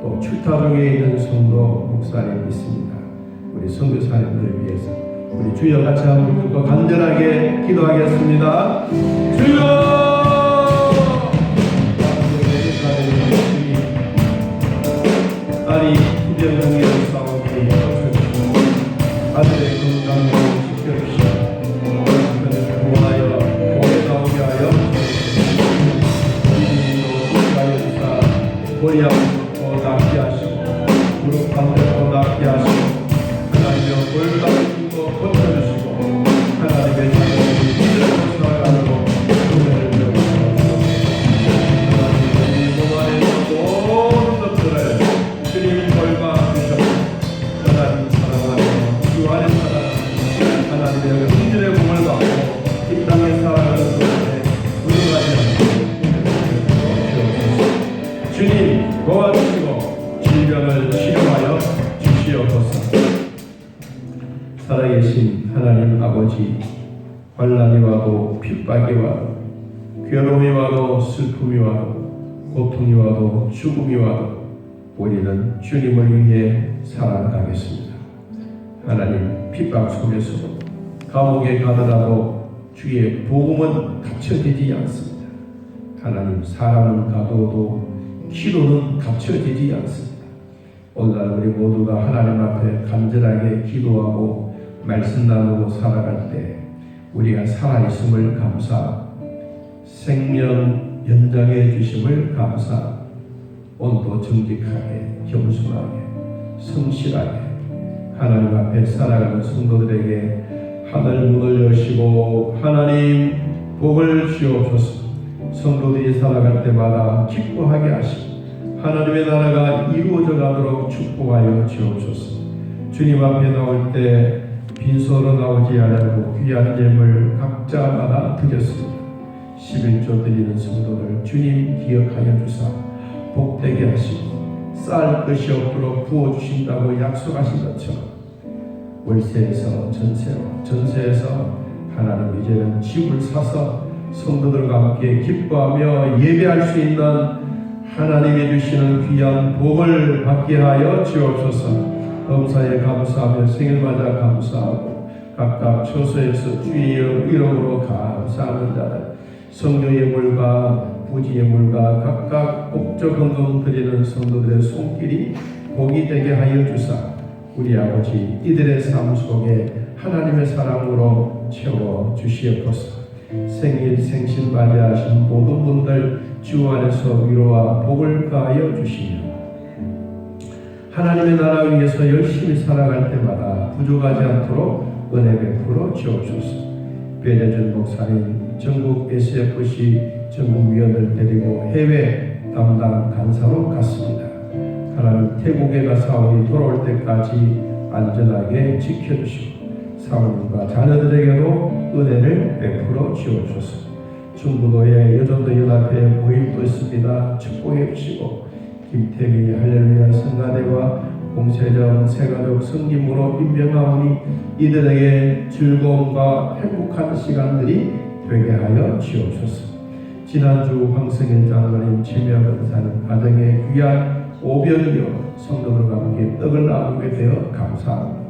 또 출타 중에 있는 성도 목사님 있습니다. 우리 선교사님들을 위해서 우리 주여 같이 한번 듣고 간절하게 기도하겠습니다. 주여! 딸이 투병 중에 싸우니 고쳐주시고 아들의 건강을 지켜주시고 남편을 구원하여 교회 나오게 하여 주시옵소서. 머리 아프고 낫게 하시고 무릎 관절도 낫게 하시고 하나님의 골다공증도 고쳐주시고 하나님의 자녀들이 믿음으로 살아가도록 은혜를 주옵소서. 하나님의 몸 안에 모든 것들을 주님 돌봐 주셔서 하나님 사랑하며 주 안에 살아가는 하나님의 긍휼의 공을 받고 이 땅에 살아가는 것에 불응하지 않고 주님 도와주시고 질병을 치료하여 주시옵소서. 살아계신 하나님 아버지, 환난이 와도 핍박이 와도 괴로움이 와도 슬픔이 와도 고통이 와도 죽음이 와도 우리는 주님을 위해 살아가겠습니다. 하나님 핍박 속에서도 감옥에 가더라도 주의 복음은 갇혀지지 않습니다. 하나님 사랑은 가둬도 기도는 갇혀지지 않습니다. 오늘날 우리 모두가 하나님 앞에 간절하게 기도하고 말씀 나누고 살아갈 때 우리가 살아있음을 감사하고 생명 연장해 주심을 감사하고 오늘도 정직하게 겸손하게 성실하게 하나님 앞에 살아가는 성도들에게 하늘 문을 여시고 하나님 복을 주옵소서. 성도들이 살아갈 때마다 기뻐하게 하시고 하나님의 나라가 이루어져 가도록 축복하여 주옵소서. 주님 앞에 나올 때 빈소로 나오지 않고 귀한 예물 각자마다 드렸습니다. 11조 드리는 성도들 주님 기억하여 주사 복되게 하시고 쌀 것이 없도록 부어주신다고 약속하신 것처럼 월세에서 전세에서 하나님 이제는 집을 사서 성도들과 함께 기뻐하며 예배할 수 있는 하나님이 주시는 귀한 복을 받게 하여 주옵소서. 범사에 감사하며 생일 맞아 감사하고 각각 처소에서 주의 이름으로 감사하는 자들 성령 예물과 부지 예물과 각각 목적 헌금 드리는 성도들의 손길이 복이 되게 하여 주사 우리 아버지 이들의 삶 속에 하나님의 사랑으로 채워 주시옵소서. 생일 생신 맞이하신 모든 분들 주 안에서 위로와 복을 가하여 주시며 하나님의 나라 위해서 열심히 살아갈 때마다 부족하지 않도록 은혜 베풀어 주옵소서. 배재준 목사님 전국 SFC 전국위원을 데리고 해외 담당 간사로 갔습니다. 하나님 태국에 가사오니 돌아올 때까지 안전하게 지켜주시고 사모님과 자녀들에게도 은혜를 베풀어 주옵소서. 중부도의 여전도 연합회 모임도 있습니다. 축복해 주시고 김태미 할렐루야 성가대와 공세정 세가족 성김으로 임명하오니 이들에게 즐거움과 행복한 시간들이 되게 하여 주옵소서. 지난주 황승현 장로님 치매원사는 가정에 귀한 오병이어 성도들과 함께 떡을 나누게 되어 감사합니다.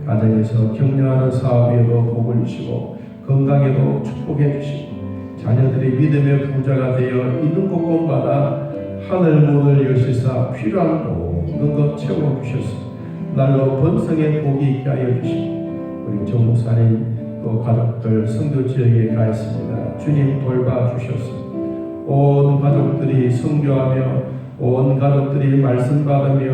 가정에서 격려하는 사업에도 복을 주시고 건강에도 축복해 주시고 자녀들이 믿음의 부자가 되어 있는 곳곳마다 하늘 문을 여시사 필요한 모든 것 채워주셔서 날로 번성의 복이 있게 하여 주시고 우리 정 목사님 또 가족들 성도 지역에 가 있습니다. 주님 돌봐주셔서 온 가족들이 성교하며 온 가족들이 말씀 받으며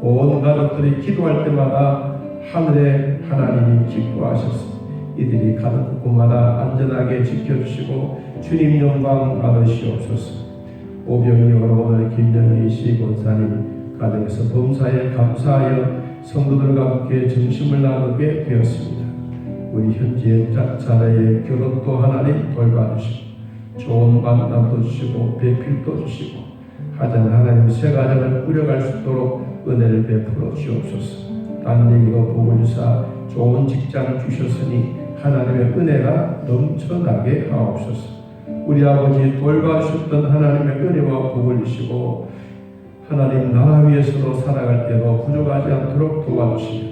온 가족들이 기도할 때마다 하늘의 하나님이 기뻐하셨습니다. 이들이 가는 곳마다 안전하게 지켜주시고 주님 영광 받으시옵소서. 오병이어로 오늘 김영희 씨 권사님 가정에서 범사에 감사하여 성도들과 함께 점심을 나누게 되었습니다. 우리 현지의 자녀의 결혼도 하나님 돌봐주시고 좋은 만남도 주시고 배필도 주시고 하자는 하나님 새 가정을 꾸려갈 수 있도록 은혜를 베풀어 주옵소서. 딴 얘기로 복을 주사 좋은 직장을 주셨으니 하나님의 은혜가 넘쳐나게 하옵소서. 우리 아버지 돌봐주셨던 하나님의 은혜와 복을 주시고 하나님 나라 위에서도 살아갈 때도 부족하지 않도록 도와주시며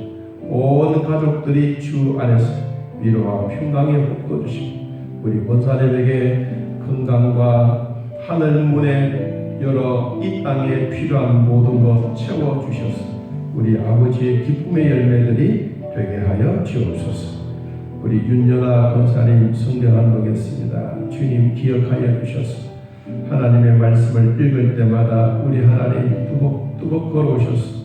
온 가족들이 주 안에서 위로와 평강의 복도 주시고 우리 권사님에게 건강과 하늘 문에 열어 이 땅에 필요한 모든 것 채워주셔서 우리 아버지의 기쁨의 열매들이 되게 하여 주옵소서. 우리 윤여나 권사님 성령 안독했습니다. 주님 기억하여 주셔서 하나님의 말씀을 읽을 때마다 우리 하나님 뚜벅뚜벅 걸어오셔서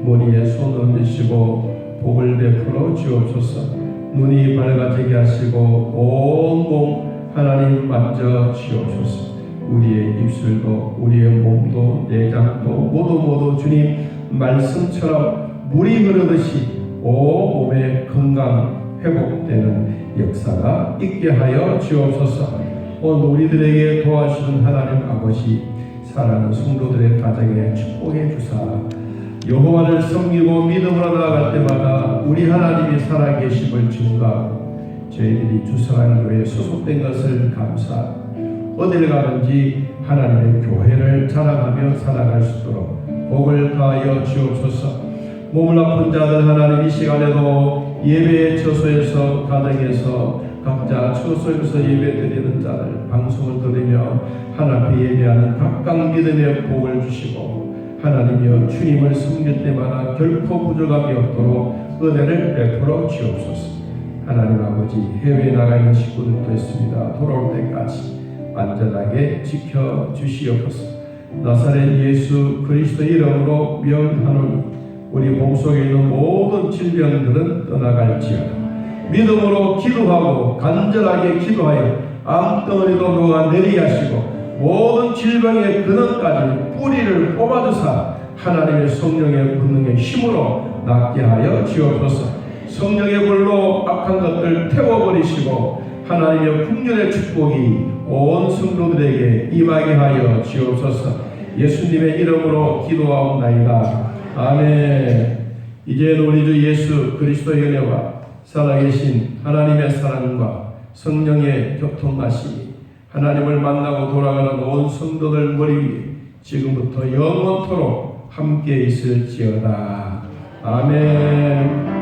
머리에 손을 얹으시고 복을 베풀어 주옵소서. 눈이 밝아지게 하시고 온 몸 하나님 만져 주옵소서. 우리의 입술도 우리의 몸도 내장도 모두 주님 말씀처럼 물이 흐르듯이 온 몸의 건강 회복되는 역사가 있게 하여 주옵소서. 오늘 우리들에게 도와주시는 하나님 아버지 사랑하는 성도들의 가정에 축복해 주사 여호와를 섬기고 믿음으로 나아갈 때마다 우리 하나님이 살아계심을 증거하고 저희들이 주사랑교회에 소속된 것을 감사하고 어딜 가든지 하나님의 교회를 자랑하며 살아갈 수 있도록 복을 다하여 주옵소서. 몸을 아픈 자들 하나님 이 시간에도 예배의 처소에서 가정에서 각자 처소에서 예배드리는 자들 방송을 들으며 하나님 앞에 예배하는 각각 믿음의 복을 주시고 하나님이여 주님을 섬길 때마다 결코 부족함이 없도록 은혜를 베풀어 주옵소서. 하나님 아버지 해외에 나가 있는 식구들도 있습니다. 돌아올 때까지 안전하게 지켜주시옵소서. 나사렛 예수 그리스도 이름으로 명하노니 우리 몸속에 있는 모든 질병들은 떠나갈지어다. 믿음으로 기도하고 간절하게 기도하여 암덩어리도 녹아내리게 하시고 모든 질병의 근원까지 뿌리를 뽑아주사 하나님의 성령의 권능의 힘으로 낫게 하여 주옵소서. 성령의 불로 악한 것들 태워버리시고 하나님의 풍년의 축복이 온 성도들에게 임하게 하여 주옵소서. 예수님의 이름으로 기도하옵나이다. 아멘. 이제는 우리 주 예수 그리스도의 은혜와 살아계신 하나님의 사랑과 성령의 교통하심이 하나님을 만나고 돌아가는 온 성도들 머리 위에 지금부터 영원토록 함께 있을지어다. 아멘.